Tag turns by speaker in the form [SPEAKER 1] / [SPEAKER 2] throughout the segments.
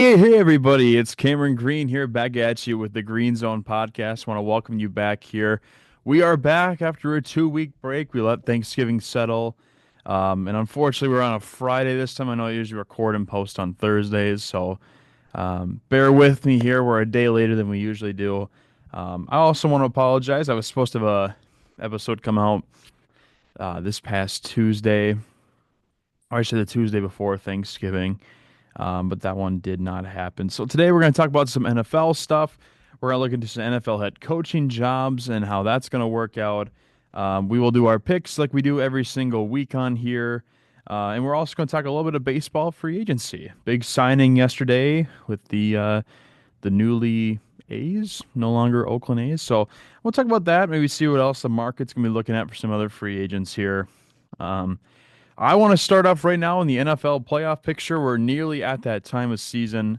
[SPEAKER 1] Hey, everybody, it's Cameron Green here back at you with the GreenZone podcast. Want to welcome you back here. We are back after a 2 week break. We let Thanksgiving settle. And unfortunately, we're on a Friday this time. I know I usually record and post on Thursdays, so bear with me here. We're a day later than we usually do. I also want to apologize. I was supposed to have a episode come out this past Tuesday, or actually the Tuesday before Thanksgiving. But that one did not happen. So today we're going to talk about some NFL stuff. We're going to look into some NFL head coaching jobs and how that's going to work out. We will do our picks like we do every single week on here. And we're also going to talk a little bit of baseball free agency. Big signing yesterday with the newly A's, no longer Oakland A's. So we'll talk about that. Maybe see what else the market's going to be looking at for some other free agents here. Um, I want to start off right now in the NFL playoff picture. We're nearly at that time of season.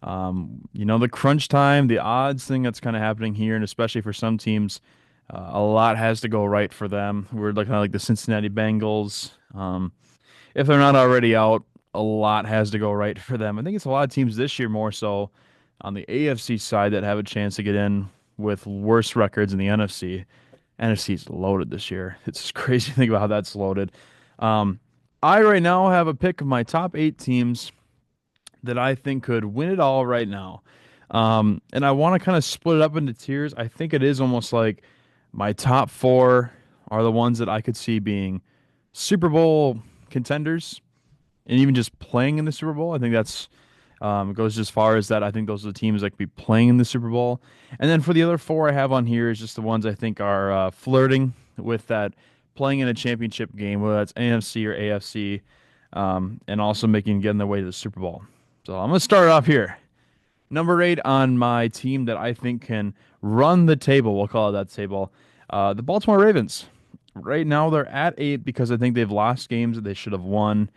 [SPEAKER 1] The crunch time, the odds thing that's kind of happening here, and especially for some teams, a lot has to go right for them. We're looking at like the Cincinnati Bengals. If they're not already out, a lot has to go right for them. I think it's a lot of teams this year more so on the AFC side that have a chance to get in with worse records in the NFC. NFC's loaded this year. It's crazy to think about how that's loaded. Um, I right now have a pick of my top 8 teams that I think could win it all right now. And I want to kind of split it up into tiers. I think it is almost like my top four are the ones that I could see being Super Bowl contenders and even just playing in the Super Bowl. I think that's goes as far as that. I think those are the teams that could be playing in the Super Bowl. And then for the other four I have on here is just the ones I think are flirting with that playing in a championship game, whether that's NFC or AFC, and also getting their way to the Super Bowl. So I'm going to start off here. Number 8 on my team that I think can run the table, we'll call it that table, the Baltimore Ravens. Right now they're at 8 because I think they've lost games that they should have won.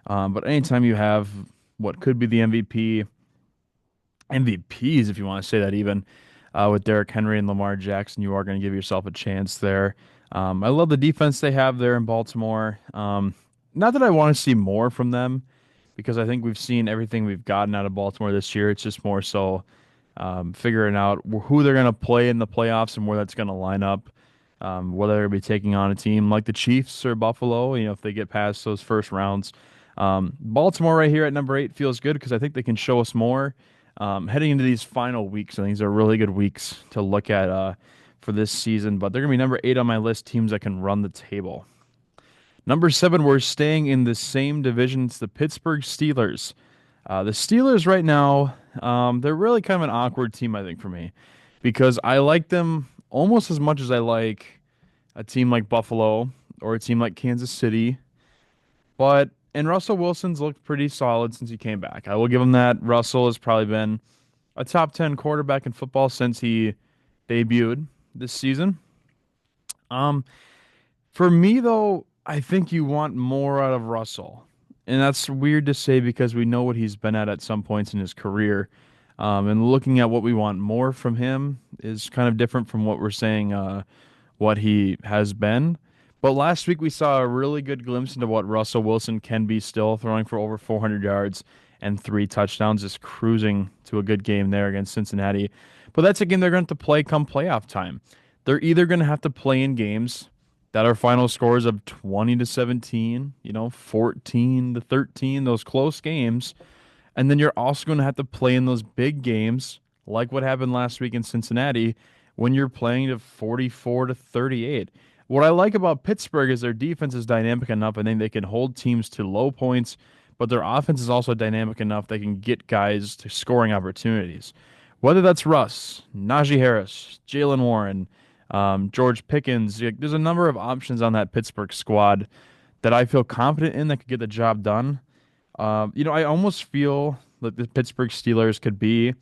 [SPEAKER 1] But anytime you have what could be the MVPs, if you want to say that even, with Derrick Henry and Lamar Jackson, you are going to give yourself a chance there. I love the defense they have there in Baltimore. Not that I want to see more from them because I think we've seen everything we've gotten out of Baltimore this year. It's just more so figuring out who they're going to play in the playoffs and where that's going to line up. Whether they're going to be taking on a team like the Chiefs or Buffalo, if they get past those first rounds. Baltimore right here at number 8 feels good because I think they can show us more heading into these final weeks. I think these are really good weeks to look at for this season. But they're going to be number 8 on my list, teams that can run the table. Number 7, we're staying in the same division. It's the Pittsburgh Steelers. The Steelers right now, they're really kind of an awkward team, I think, for me, because I like them almost as much as I like a team like Buffalo or a team like Kansas City. And Russell Wilson's looked pretty solid since he came back. I will give him that. Russell has probably been a top 10 quarterback in football since he debuted this season. Um, for me, though, I think you want more out of Russell. And that's weird to say because we know what he's been at some points in his career. And looking at what we want more from him is kind of different from what we're saying, what he has been. But last week we saw a really good glimpse into what Russell Wilson can be still, throwing for over 400 yards and 3 touchdowns, just cruising to a good game there against Cincinnati. But that's a game they're going to have to play come playoff time. They're either going to have to play in games that are final scores of 20-17, 14-13, those close games. And then you're also going to have to play in those big games, like what happened last week in Cincinnati, when you're playing to 44-38. What I like about Pittsburgh is their defense is dynamic enough. I think they can hold teams to low points, but their offense is also dynamic enough they can get guys to scoring opportunities. Whether that's Russ, Najee Harris, Jalen Warren, George Pickens, there's a number of options on that Pittsburgh squad that I feel confident in that could get the job done. I almost feel that the Pittsburgh Steelers could be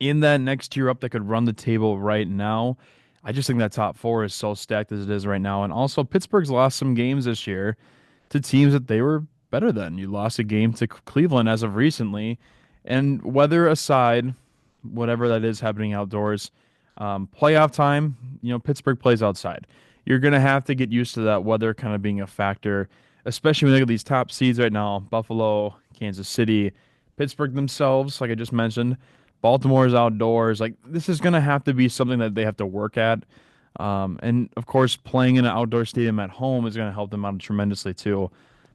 [SPEAKER 1] in that next tier up that could run the table right now. I just think that top four is so stacked as it is right now. And also, Pittsburgh's lost some games this year to teams that they were better than. You lost a game to Cleveland as of recently. And weather aside, whatever that is happening outdoors, playoff time, Pittsburgh plays outside. You're going to have to get used to that weather kind of being a factor, especially when you look at these top seeds right now, Buffalo, Kansas City, Pittsburgh themselves, like I just mentioned, Baltimore's outdoors. Like this is gonna have to be something that they have to work at. And of course, playing in an outdoor stadium at home is gonna help them out tremendously too.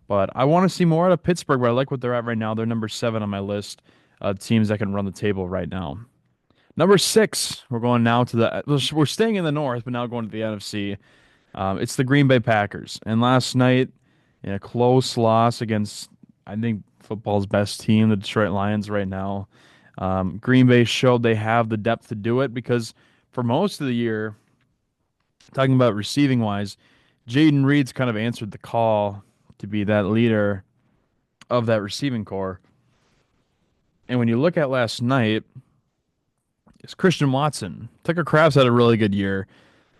[SPEAKER 1] But I want to see more out of Pittsburgh, but I like what they're at right now. They're number 7 on my list of teams that can run the table right now. Number 6, we're going now to we're staying in the North, but now going to the NFC. It's the Green Bay Packers. And last night, in a close loss against, I think, football's best team, the Detroit Lions, right now, Green Bay showed they have the depth to do it because for most of the year, talking about receiving wise, Jaden Reed's kind of answered the call to be that leader of that receiving core. And when you look at last night, it's Christian Watson. Tucker Kraft's had a really good year,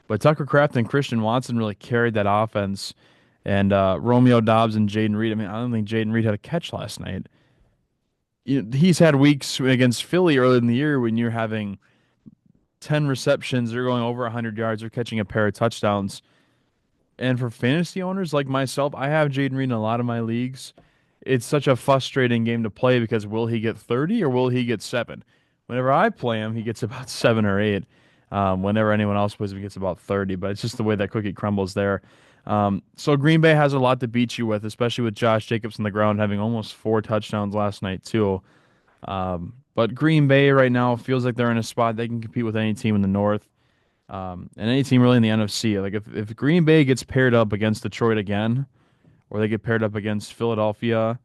[SPEAKER 1] but Tucker Kraft and Christian Watson really carried that offense. And Romeo Dobbs and Jaden Reed. I mean, I don't think Jaden Reed had a catch last night. He's had weeks against Philly early in the year when you're having 10 receptions, they're going over 100 yards, they're catching a pair of touchdowns. And for fantasy owners like myself, I have Jaden Reed in a lot of my leagues. It's such a frustrating game to play because will he get 30 or will he get 7? Whenever I play him, he gets about 7 or 8. Whenever anyone else plays him, he gets about 30. But it's just the way that cookie crumbles there. So Green Bay has a lot to beat you with, especially with Josh Jacobs on the ground having almost 4 touchdowns last night too. But Green Bay right now feels like they're in a spot they can compete with any team in the North. And any team really in the NFC. Like if Green Bay gets paired up against Detroit again, or they get paired up against Philadelphia,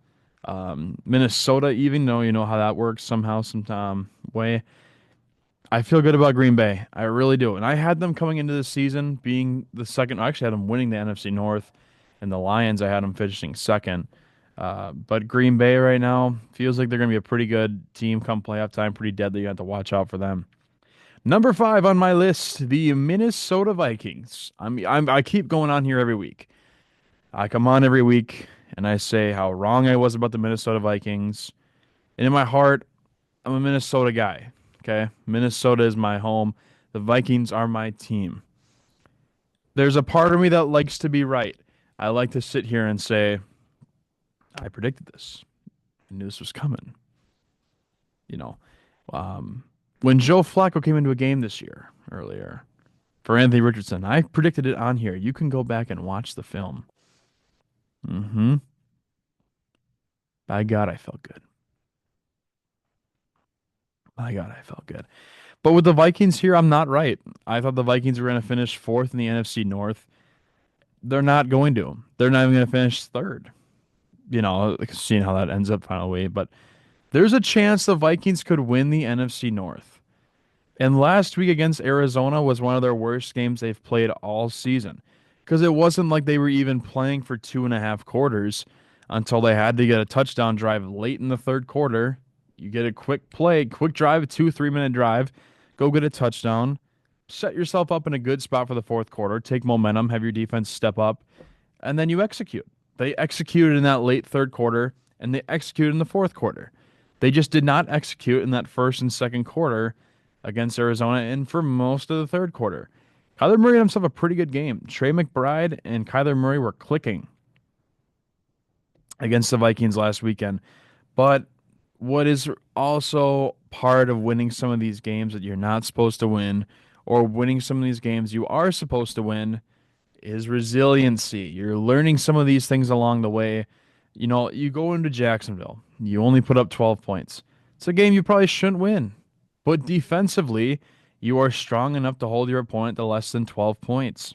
[SPEAKER 1] Minnesota, even though you know how that works somehow, some way. I feel good about Green Bay. I really do. And I had them coming into this season being the second. I actually had them winning the NFC North, and the Lions, I had them finishing second. But Green Bay right now feels like they're going to be a pretty good team come playoff time, pretty deadly. You have to watch out for them. Number 5 on my list, the Minnesota Vikings. I keep going on here every week. I come on every week and I say how wrong I was about the Minnesota Vikings. And in my heart, I'm a Minnesota guy. Okay. Minnesota is my home. The Vikings are my team. There's a part of me that likes to be right. I like to sit here and say, I predicted this. I knew this was coming. You know, um, when Joe Flacco came into a game this year earlier for Anthony Richardson, I predicted it on here. You can go back and watch the film. Mm-hmm. By God, I felt good. By God, I felt good. But with the Vikings here, I'm not right. I thought the Vikings were going to finish 4th in the NFC North. They're not going to. They're not even going to finish 3rd. Seeing how that ends up finally. But there's a chance the Vikings could win the NFC North. And last week against Arizona was one of their worst games they've played all season. Because it wasn't like they were even playing for 2.5 quarters until they had to get a touchdown drive late in the 3rd quarter. You get a quick play, quick drive, a 2, 3 minute drive, go get a touchdown, set yourself up in a good spot for the 4th quarter, take momentum, have your defense step up, and then you execute. They executed in that late 3rd quarter, and they executed in the 4th quarter. They just did not execute in that 1st and 2nd quarter against Arizona and for most of the 3rd quarter. Kyler Murray had himself a pretty good game. Trey McBride and Kyler Murray were clicking against the Vikings last weekend. But what is also part of winning some of these games that you're not supposed to win, or winning some of these games you are supposed to win, is resiliency. You're learning some of these things along the way. You go into Jacksonville, you only put up 12 points. It's a game you probably shouldn't win. But defensively, you are strong enough to hold your opponent to less than 12 points.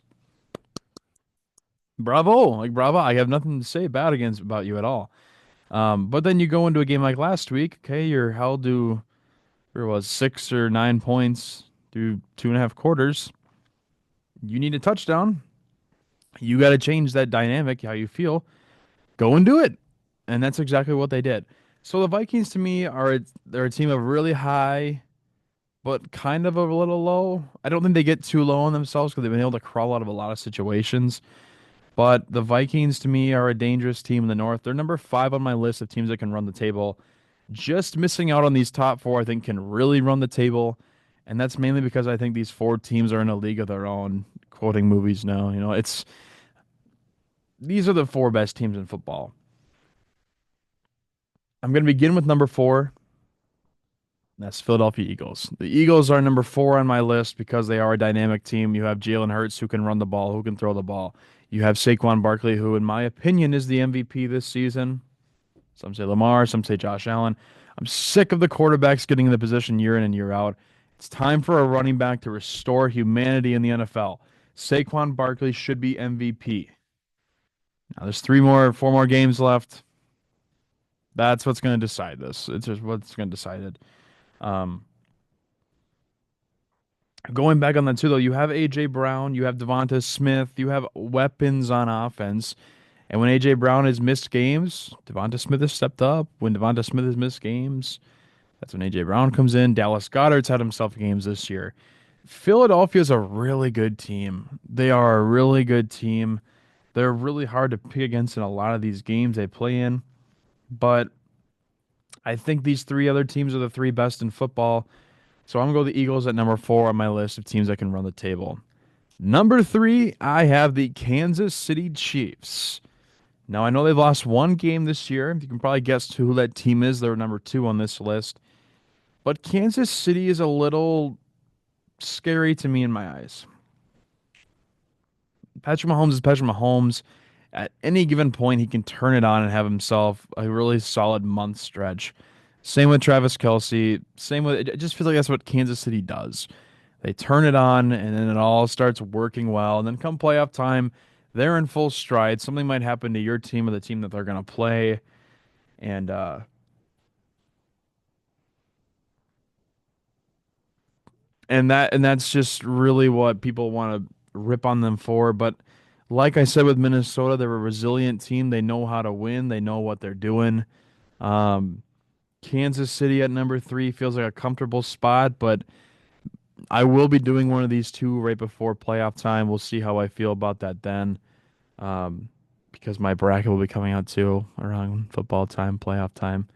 [SPEAKER 1] Bravo. Like, bravo. I have nothing to say bad against about you at all. But then you go into a game like last week, okay, you're held to, where was 6 or 9 points through 2.5 quarters. You need a touchdown. You got to change that dynamic, how you feel. Go and do it. And that's exactly what they did. So the Vikings to me they're a team of really high, but kind of a little low. I don't think they get too low on themselves because they've been able to crawl out of a lot of situations. But the Vikings to me are a dangerous team in the North. They're number 5 on my list of teams that can run the table. Just missing out on these top 4, I think, can really run the table. And that's mainly because I think these 4 teams are in a league of their own. Quoting movies now, these are the 4 best teams in football. I'm going to begin with number four. That's Philadelphia Eagles. The Eagles are number four on my list because they are a dynamic team. You have Jalen Hurts who can run the ball, who can throw the ball. You have Saquon Barkley, who, in my opinion, is the MVP this season. Some say Lamar, some say Josh Allen. I'm sick of the quarterbacks getting in the position year in and year out. It's time for a running back to restore humanity in the NFL. Saquon Barkley should be MVP. Now there's four more games left. That's what's going to decide this. It's just what's going to decide it. Um, Going back on that too, though, you have AJ Brown, you have Devonta Smith, you have weapons on offense. And when AJ Brown has missed games, Devonta Smith has stepped up. When Devonta Smith has missed games, that's when AJ Brown comes in. Dallas Goedert's had himself games this year. Philadelphia is a really good team. They are a really good team. They're really hard to pick against in a lot of these games they play in. But I think these three other teams are the three best in football. So I'm going to go the Eagles at number four on my list of teams that can run the table. Number three, I have the Kansas City Chiefs. Now, I know they've lost one game this year. You can probably guess who that team is. They're number two on this list. But Kansas City is a little scary to me in my eyes. Patrick Mahomes is Patrick Mahomes. At any given point, he can turn it on and have himself a really solid month stretch. Same with Travis Kelsey. Same with it. Just feels like that's what Kansas City does. They turn it on, and then it all starts working well. And then come playoff time, they're in full stride. Something might happen to your team or the team that they're going to play, and that's just really what people want to rip on them for. But like I said with Minnesota, they're a resilient team. They know how to win. They know what they're doing. Um, Kansas City at number three feels like a comfortable spot, but I will be doing one of these two right before playoff time. We'll see how I feel about that then, um, because my bracket will be coming out too around football time, playoff time,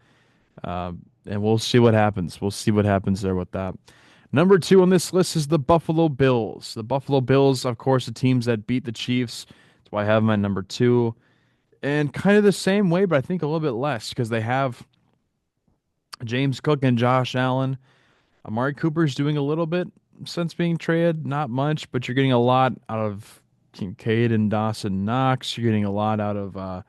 [SPEAKER 1] and we'll see what happens. We'll see what happens there with that. Number two on this list is the Buffalo Bills. The Buffalo Bills, of course, the teams that beat the Chiefs. That's why I have them at number two. And kind of the same way, but I think a little bit less because they have James Cook and Josh Allen. Amari Cooper's doing a little bit since being traded, not much, but you're getting a lot out of Kincaid and Dawson Knox. You're getting a lot out of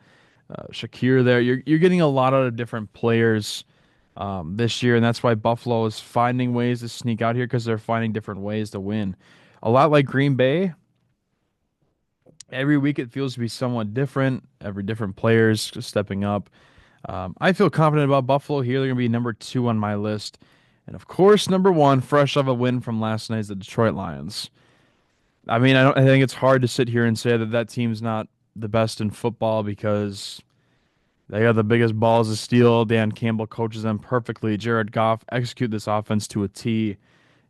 [SPEAKER 1] Shakir there. You're getting a lot out of different players this year, and that's why Buffalo is finding ways to sneak out here because they're finding different ways to win. A lot like Green Bay. Every week it feels to be somewhat different. Every different players stepping up. I feel confident about Buffalo here. They're going to be number two on my list. And of course, number one, fresh off a win from last night, is the Detroit Lions. I mean, I think it's hard to sit here and say that that team's not the best in football because they got the biggest balls of steel. Dan Campbell coaches them perfectly. Jared Goff execute this offense to a T.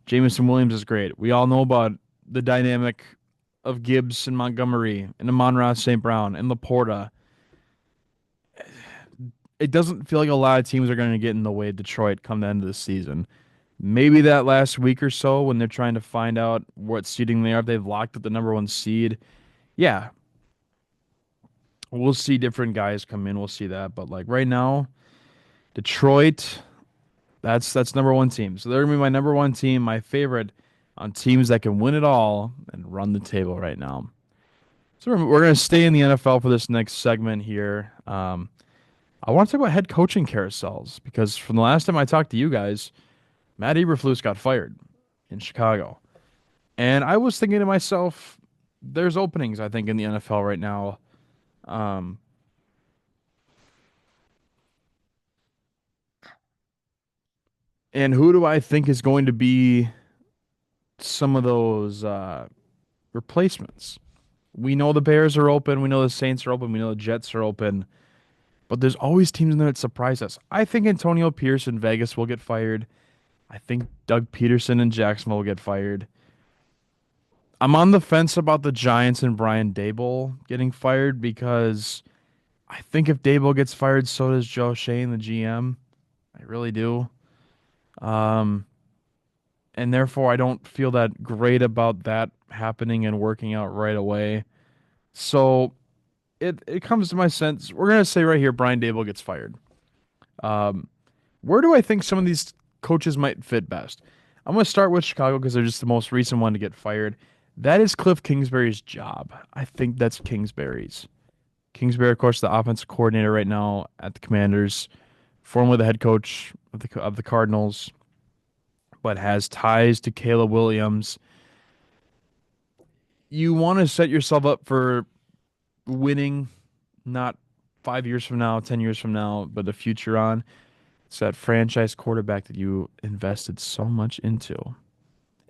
[SPEAKER 1] Jameson Williams is great. We all know about the dynamic of Gibbs and Montgomery and Amon-Ra St. Brown and Laporta. It doesn't feel like a lot of teams are going to get in the way of Detroit come the end of the season. Maybe that last week or so when they're trying to find out what seeding they are, if they've locked up the number one seed. Yeah, we'll see different guys come in. We'll see that. But like right now, Detroit, that's number one team. So they're gonna be my number one team, my favorite on teams that can win it all and run the table right now. So we're gonna stay in the NFL for this next segment here. I want to talk about head coaching carousels because from the last time I talked to you guys, Matt Eberflus got fired in Chicago. And I was thinking to myself, there's openings, I think, in the NFL right now. Um, and who do I think is going to be some of those replacements? We know the Bears are open. We know the Saints are open. We know the Jets are open. But there's always teams in there that surprise us. I think Antonio Pierce in Vegas will get fired. I think Doug Peterson in Jacksonville will get fired. I'm on the fence about the Giants and Brian Daboll getting fired because I think if Daboll gets fired, so does Joe Shane, the GM. I really do. Um, and therefore, I don't feel that great about that happening and working out right away. So it comes to my sense. We're gonna say right here, Brian Daboll gets fired. Um, where do I think some of these coaches might fit best? I'm going to start with Chicago because they're just the most recent one to get fired. That is Cliff Kingsbury's job. I think that's Kingsbury's. Kingsbury, of course, the offensive coordinator right now at the Commanders, formerly the head coach of the Cardinals, but has ties to Caleb Williams. You want to set yourself up for winning, not 5 years from now, 10 years from now, but the future on. It's that franchise quarterback that you invested so much into.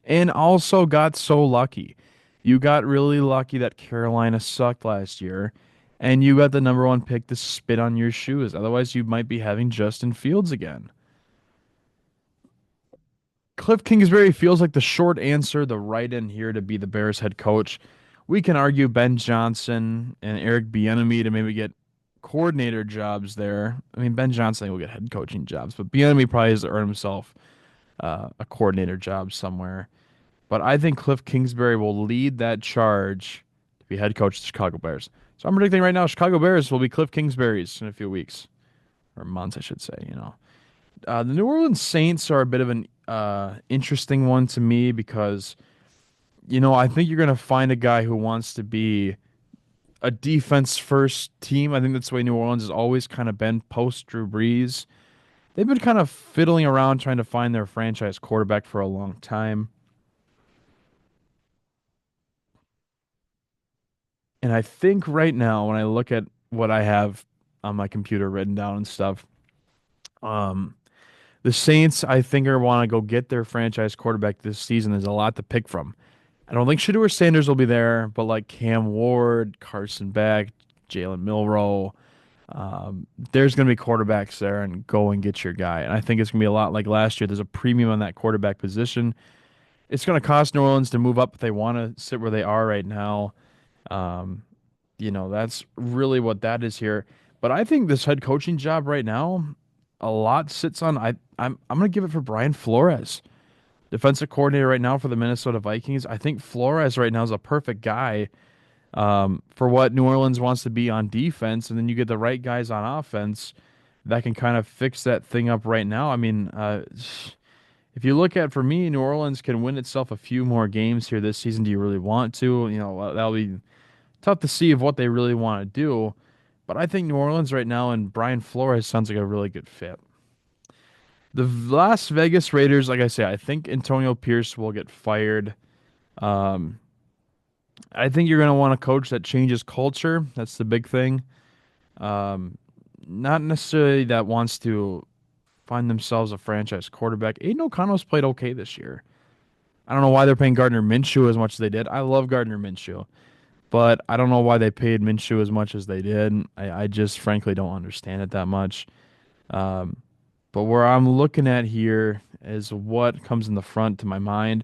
[SPEAKER 1] And also got so lucky. You got really lucky that Carolina sucked last year, and you got the number one pick to spit on your shoes. Otherwise, you might be having Justin Fields again. Cliff Kingsbury feels like the short answer, the right in here to be the Bears head coach. We can argue Ben Johnson and Eric Bieniemy to maybe get coordinator jobs there. I mean, Ben Johnson will get head coaching jobs, but Bieniemy probably has to earn himself a coordinator job somewhere. But I think Cliff Kingsbury will lead that charge to be head coach of the Chicago Bears. So I'm predicting right now Chicago Bears will be Cliff Kingsbury's in a few weeks or months, I should say. The New Orleans Saints are a bit of an interesting one to me because I think you're going to find a guy who wants to be a defense first team. I think that's the way New Orleans has always kind of been post Drew Brees. They've been kind of fiddling around trying to find their franchise quarterback for a long time. And I think right now, when I look at what I have on my computer written down and stuff, um, the Saints, I think, are want to go get their franchise quarterback this season. There's a lot to pick from. I don't think Shador Sanders will be there, but like Cam Ward, Carson Beck, Jalen Milroe, there's going to be quarterbacks there, and go and get your guy. And I think it's going to be a lot like last year. There's a premium on that quarterback position. It's going to cost New Orleans to move up if they want to sit where they are right now. Um, that's really what that is here. But I think this head coaching job right now, a lot sits on. I'm going to give it for Brian Flores, defensive coordinator right now for the Minnesota Vikings. I think Flores right now is a perfect guy for what New Orleans wants to be on defense, and then you get the right guys on offense that can kind of fix that thing up right now. I mean, if you look at for me, New Orleans can win itself a few more games here this season. Do you really want to? That'll be tough to see of what they really want to do. But I think New Orleans right now and Brian Flores sounds like a really good fit. The Las Vegas Raiders, like I say, I think Antonio Pierce will get fired. Um, I think you're going to want a coach that changes culture. That's the big thing. Um, Not necessarily that wants to find themselves a franchise quarterback. Aiden O'Connell's played okay this year. I don't know why they're paying Gardner Minshew as much as they did. I love Gardner Minshew, but I don't know why they paid Minshew as much as they did. I just frankly don't understand it that much. Um, but where I'm looking at here is what comes in the front to my mind.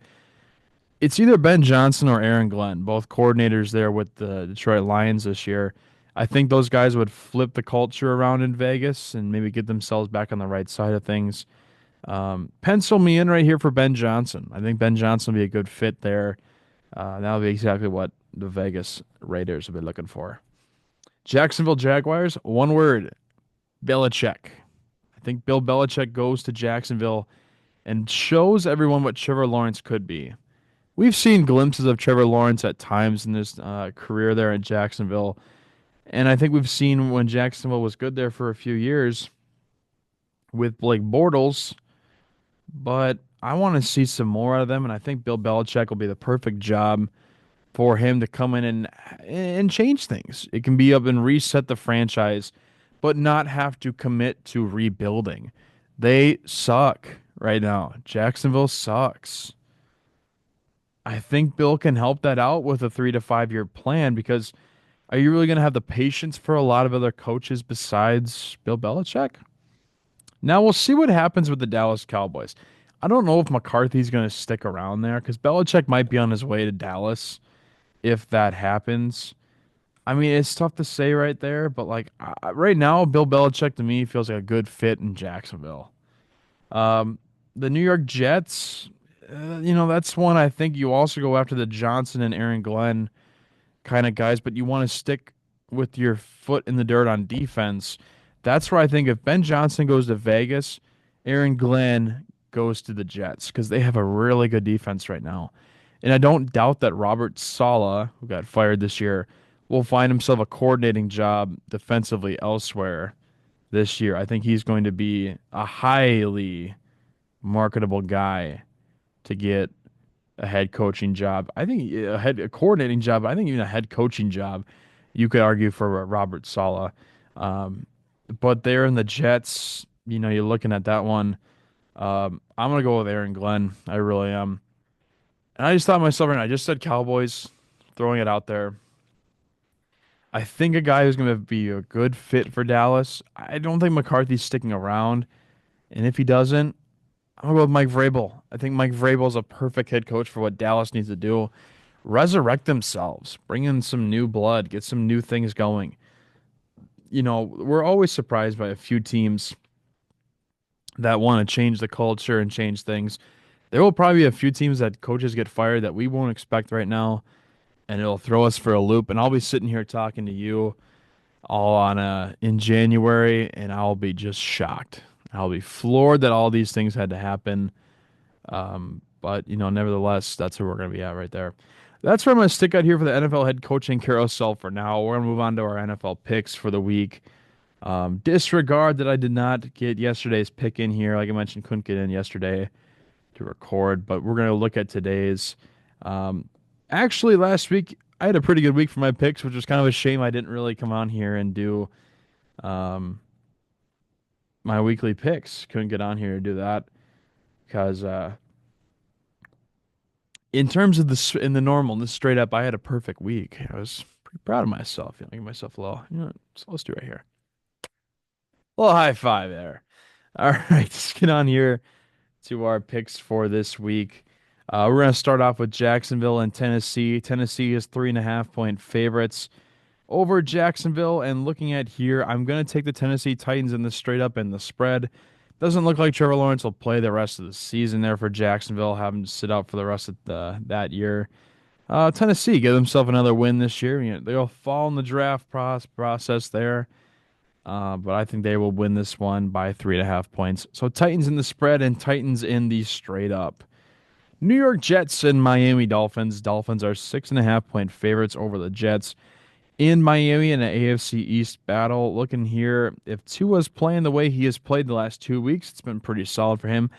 [SPEAKER 1] It's either Ben Johnson or Aaron Glenn, both coordinators there with the Detroit Lions this year. I think those guys would flip the culture around in Vegas and maybe get themselves back on the right side of things. Pencil me in right here for Ben Johnson. I think Ben Johnson will be a good fit there. That'll be exactly what the Vegas Raiders have been looking for. Jacksonville Jaguars, one word, Belichick. I think Bill Belichick goes to Jacksonville and shows everyone what Trevor Lawrence could be. We've seen glimpses of Trevor Lawrence at times in his career there at Jacksonville. And I think we've seen when Jacksonville was good there for a few years with Blake Bortles, but I want to see some more out of them. And I think Bill Belichick will be the perfect job for him to come in and change things. It can be up and reset the franchise, but not have to commit to rebuilding. They suck right now. Jacksonville sucks. I think Bill can help that out with a 3 to 5 year plan because are you really going to have the patience for a lot of other coaches besides Bill Belichick? Now we'll see what happens with the Dallas Cowboys. I don't know if McCarthy's going to stick around there because Belichick might be on his way to Dallas if that happens. I mean, it's tough to say right there, but like right now, Bill Belichick to me feels like a good fit in Jacksonville. Um, the New York Jets, that's one I think you also go after the Johnson and Aaron Glenn kind of guys, but you want to stick with your foot in the dirt on defense. That's where I think if Ben Johnson goes to Vegas, Aaron Glenn goes to the Jets because they have a really good defense right now. And I don't doubt that Robert Saleh, who got fired this year, will find himself a coordinating job defensively elsewhere this year. I think he's going to be a highly marketable guy to get a head coaching job. I think a coordinating job. I think even a head coaching job. You could argue for Robert Saleh, um, but there in the Jets, you're looking at that one. I'm gonna go with Aaron Glenn. I really am. And I just thought to myself, right now, I just said Cowboys, throwing it out there. I think a guy who's gonna be a good fit for Dallas. I don't think McCarthy's sticking around, and if he doesn't, I'm gonna go with Mike Vrabel. I think Mike Vrabel is a perfect head coach for what Dallas needs to do. Resurrect themselves, bring in some new blood, get some new things going. We're always surprised by a few teams that want to change the culture and change things. There will probably be a few teams that coaches get fired that we won't expect right now, and it'll throw us for a loop. And I'll be sitting here talking to you all on in January, and I'll be just shocked. I'll be floored that all these things had to happen. But nevertheless, that's where we're gonna be at right there. That's where I'm gonna stick out here for the NFL head coaching carousel for now. We're gonna move on to our NFL picks for the week. Disregard that I did not get yesterday's pick in here. Like I mentioned, couldn't get in yesterday to record, but we're gonna look at today's. Um, Actually, last week I had a pretty good week for my picks, which was kind of a shame I didn't really come on here and do um, my weekly picks. Couldn't get on here to do that because in terms of in the normal, this straight up, I had a perfect week. I was pretty proud of myself. Give myself a little, so let's do it right here. A little high five there. All right, let's get on here to our picks for this week. We're going to start off with Jacksonville and Tennessee. Tennessee is 3.5 point favorites over Jacksonville. And looking at here, I'm going to take the Tennessee Titans in the straight up and the spread. Doesn't look like Trevor Lawrence will play the rest of the season there for Jacksonville, having to sit out for the rest of that year. Tennessee give themselves another win this year. They'll fall in the draft process there. But I think they will win this one by 3.5 points. So Titans in the spread and Titans in the straight up. New York Jets and Miami Dolphins. Dolphins are 6.5 point favorites over the Jets in Miami in an AFC East battle. Looking here, if Tua's playing the way he has played the last 2 weeks, it's been pretty solid for him.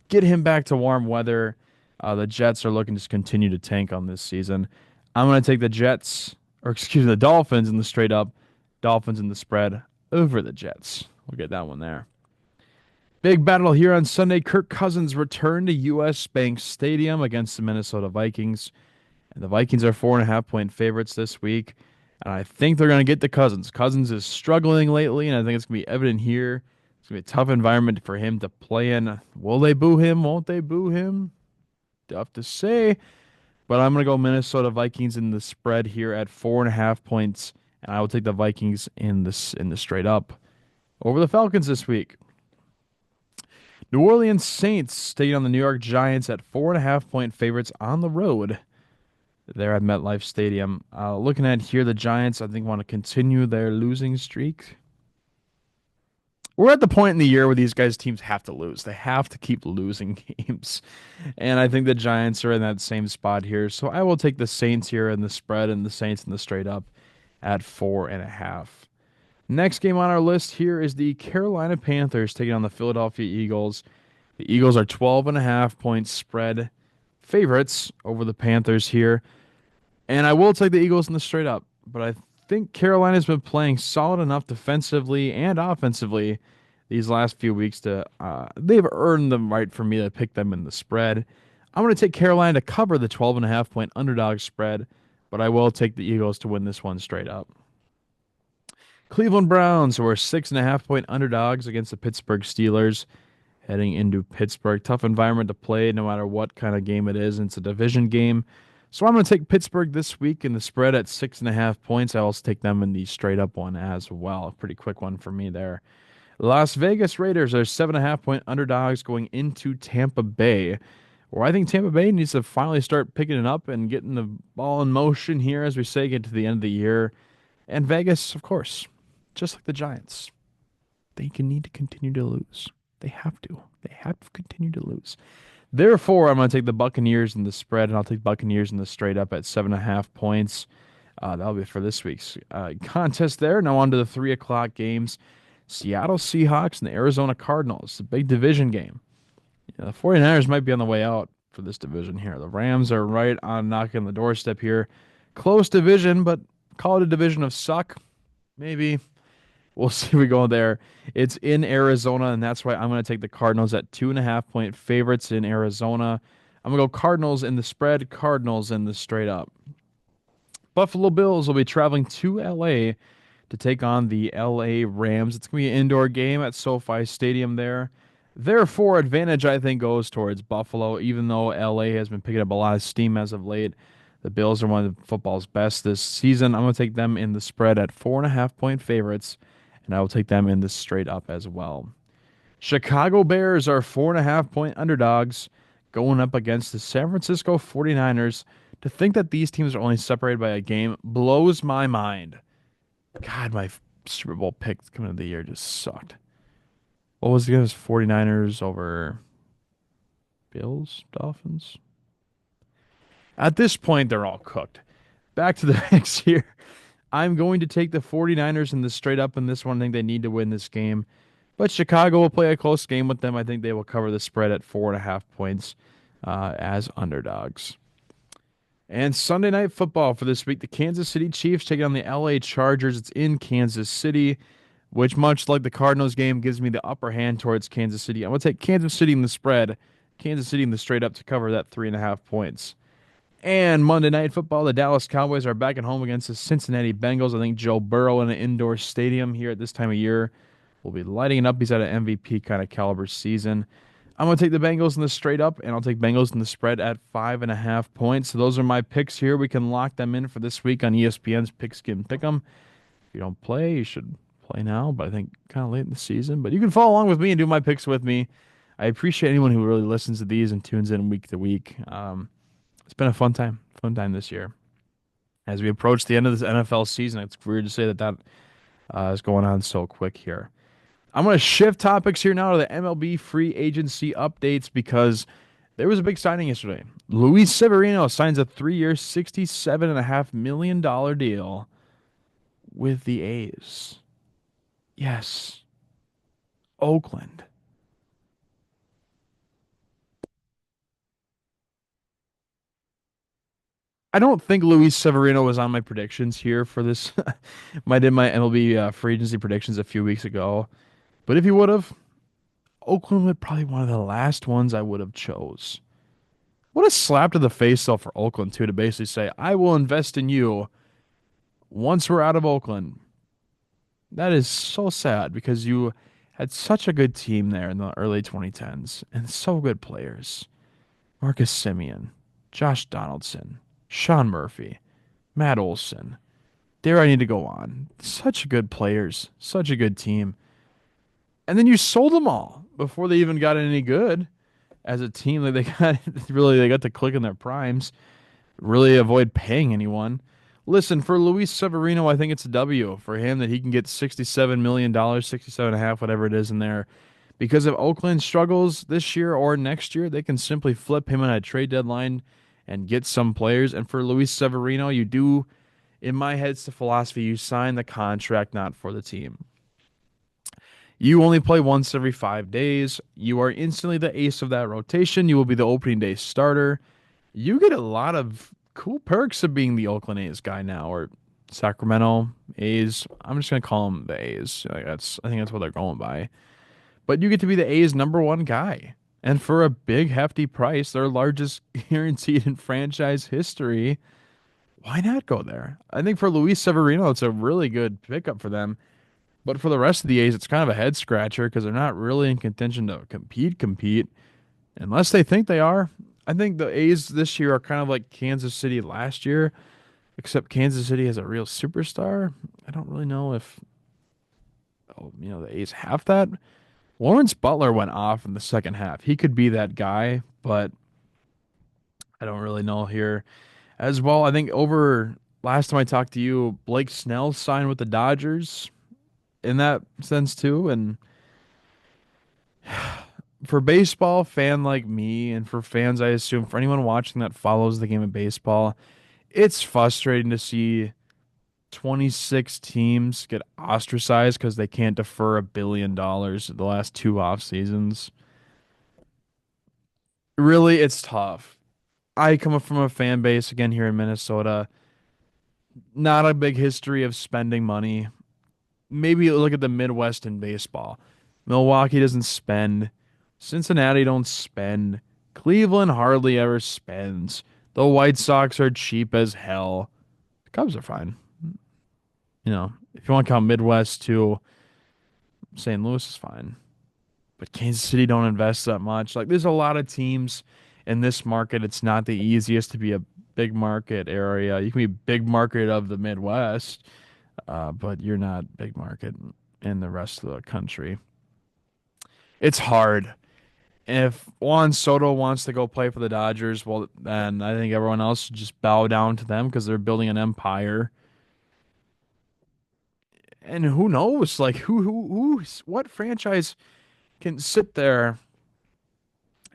[SPEAKER 1] Get him back to warm weather. The Jets are looking to continue to tank on this season. I'm going to take the Dolphins in the straight up, Dolphins in the spread over the Jets. We'll get that one there. Big battle here on Sunday. Kirk Cousins returned to U.S. Bank Stadium against the Minnesota Vikings. And the Vikings are 4.5 point favorites this week. And I think they're going to get the Cousins. Cousins is struggling lately, and I think it's going to be evident here. It's going to be a tough environment for him to play in. Will they boo him? Won't they boo him? Tough to say. But I'm going to go Minnesota Vikings in the spread here at 4.5 points. And I will take the Vikings in the straight up over the Falcons this week. New Orleans Saints taking on the New York Giants at 4.5 point favorites on the road there at MetLife Stadium. Looking at here, the Giants, I think, want to continue their losing streak. We're at the point in the year where these teams have to lose. They have to keep losing games. And I think the Giants are in that same spot here. So I will take the Saints here in the spread and the Saints in the straight up at 4.5. Next game on our list here is the Carolina Panthers taking on the Philadelphia Eagles. The Eagles are 12.5 point spread favorites over the Panthers here. And I will take the Eagles in the straight up, but I think Carolina's been playing solid enough defensively and offensively these last few weeks to they've earned the right for me to pick them in the spread. I'm going to take Carolina to cover the 12.5 point underdog spread, but I will take the Eagles to win this one straight up. Cleveland Browns, who are 6.5 point underdogs against the Pittsburgh Steelers, heading into Pittsburgh. Tough environment to play no matter what kind of game it is. It's a division game. So I'm going to take Pittsburgh this week in the spread at 6.5 points. I also take them in the straight up one as well. A pretty quick one for me there. Las Vegas Raiders are 7.5 point underdogs going into Tampa Bay, where I think Tampa Bay needs to finally start picking it up and getting the ball in motion here, as we say, get to the end of the year. And Vegas, of course, just like the Giants, they can need to continue to lose. They have to. They have to continue to lose. Therefore, I'm going to take the Buccaneers in the spread, and I'll take Buccaneers in the straight up at 7.5 points. That'll be for this week's contest there. Now on to the 3 o'clock games. Seattle Seahawks and the Arizona Cardinals. The big division game. The 49ers might be on the way out for this division here. The Rams are right on knocking on the doorstep here. Close division, but call it a division of suck. Maybe. We'll see if we go there. It's in Arizona, and that's why I'm going to take the Cardinals at 2.5 point favorites in Arizona. I'm going to go Cardinals in the spread, Cardinals in the straight up. Buffalo Bills will be traveling to LA to take on the LA Rams. It's going to be an indoor game at SoFi Stadium there. Therefore, advantage, I think, goes towards Buffalo, even though LA has been picking up a lot of steam as of late. The Bills are one of football's best this season. I'm going to take them in the spread at 4.5 point favorites, and I will take them in the straight up as well. Chicago Bears are 4.5 point underdogs going up against the San Francisco 49ers. To think that these teams are only separated by a game blows my mind. God, my Super Bowl pick coming into the year just sucked. What was it? It was 49ers over Bills, Dolphins. At this point, they're all cooked. Back to the picks here. I'm going to take the 49ers in the straight up in this one. I think they need to win this game. But Chicago will play a close game with them. I think they will cover the spread at 4.5 points as underdogs. And Sunday Night Football for this week, the Kansas City Chiefs taking on the LA Chargers. It's in Kansas City, which, much like the Cardinals game, gives me the upper hand towards Kansas City. I'm going to take Kansas City in the spread, Kansas City in the straight up to cover that 3.5 points. And Monday Night Football, the Dallas Cowboys are back at home against the Cincinnati Bengals. I think Joe Burrow in an indoor stadium here at this time of year will be lighting it up. He's at an MVP kind of caliber season. I'm going to take the Bengals in the straight up, and I'll take Bengals in the spread at 5.5 points. So those are my picks here. We can lock them in for this week on ESPN's Pigskin Pick'em. If you don't play, you should play now, but I think kind of late in the season. But you can follow along with me and do my picks with me. I appreciate anyone who really listens to these and tunes in week to week. It's been a fun time this year. As we approach the end of this NFL season, it's weird to say that is going on so quick here. I'm going to shift topics here now to the MLB free agency updates because there was a big signing yesterday. Luis Severino signs a 3-year, $67.5 million deal with the A's. Yes, Oakland. I don't think Luis Severino was on my predictions here for this. I did my MLB free agency predictions a few weeks ago. But if he would have, Oakland would probably one of the last ones I would have chose. What a slap to the face, though, for Oakland, too, to basically say, I will invest in you once we're out of Oakland. That is so sad because you had such a good team there in the early 2010s and so good players. Marcus Simeon, Josh Donaldson, Sean Murphy, Matt Olson. There I need to go on. Such good players, such a good team. And then you sold them all before they even got any good as a team. Like they got to click in their primes. Really avoid paying anyone. Listen, for Luis Severino, I think it's a W for him that he can get $67 million, 67 and a half, whatever it is in there. Because if Oakland struggles this year or next year, they can simply flip him on a trade deadline and get some players. And for Luis Severino, you do, in my head, it's the philosophy, you sign the contract not for the team. You only play once every 5 days. You are instantly the ace of that rotation. You will be the opening day starter. You get a lot of cool perks of being the Oakland A's guy now, or Sacramento A's. I'm just gonna call them the A's. I think that's what they're going by. But you get to be the A's #1 guy, and for a big hefty price, their largest guaranteed in franchise history. Why not go there? I think for Luis Severino, it's a really good pickup for them. But for the rest of the A's, it's kind of a head scratcher because they're not really in contention to compete, unless they think they are. I think the A's this year are kind of like Kansas City last year, except Kansas City has a real superstar. I don't really know if, the A's have that. Lawrence Butler went off in the second half. He could be that guy, but I don't really know here as well. I think over last time I talked to you, Blake Snell signed with the Dodgers in that sense too, and For baseball fan like me, and for fans, I assume for anyone watching that follows the game of baseball, it's frustrating to see 26 teams get ostracized because they can't defer $1 billion the last two off seasons. Really, it's tough. I come up from a fan base again here in Minnesota, not a big history of spending money. Maybe look at the Midwest in baseball. Milwaukee doesn't spend. Cincinnati don't spend. Cleveland hardly ever spends. The White Sox are cheap as hell. The Cubs are fine. If you want to count Midwest too, St. Louis is fine. But Kansas City don't invest that much. Like there's a lot of teams in this market. It's not the easiest to be a big market area. You can be big market of the Midwest, but you're not big market in the rest of the country. It's hard. If Juan Soto wants to go play for the Dodgers, well, then I think everyone else should just bow down to them because they're building an empire. And who knows? Like what franchise can sit there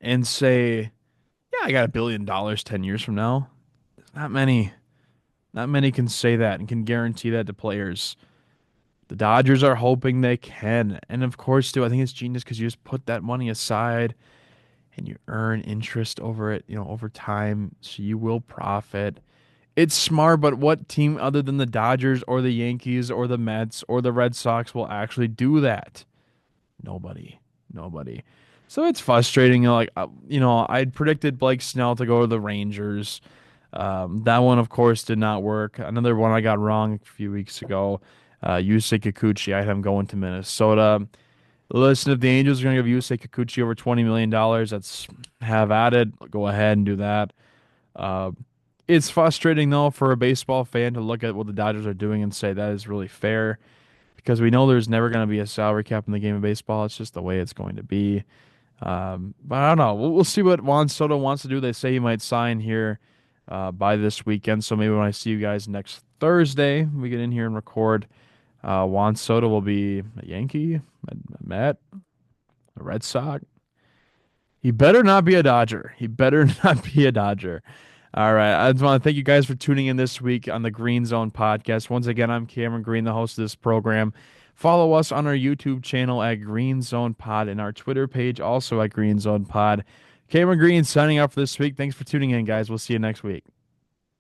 [SPEAKER 1] and say, "Yeah, I got $1 billion 10 years from now." Not many. Not many can say that and can guarantee that to players. The Dodgers are hoping they can, and of course, too. I think it's genius because you just put that money aside and you earn interest over it, over time, so you will profit. It's smart, but what team other than the Dodgers or the Yankees or the Mets or the Red Sox will actually do that? Nobody. Nobody. So it's frustrating. I'd predicted Blake Snell to go to the Rangers. That one, of course, did not work. Another one I got wrong a few weeks ago. Yusei Kikuchi, I had him going to Minnesota. Listen, if the Angels are going to give Yusei Kikuchi over $20 million, that's have at it. Go ahead and do that. Uh, it's frustrating, though, for a baseball fan to look at what the Dodgers are doing and say that is really fair because we know there's never going to be a salary cap in the game of baseball. It's just the way it's going to be. But I don't know. We'll see what Juan Soto wants to do. They say he might sign here by this weekend. So maybe when I see you guys next Thursday, we get in here and record. Juan Soto will be a Yankee, a Met, a Red Sox. He better not be a Dodger. He better not be a Dodger. All right. I just want to thank you guys for tuning in this week on the Green Zone podcast. Once again, I'm Cameron Green, the host of this program. Follow us on our YouTube channel at Green Zone Pod and our Twitter page also at Green Zone Pod. Cameron Green signing out for this week. Thanks for tuning in, guys. We'll see you next week.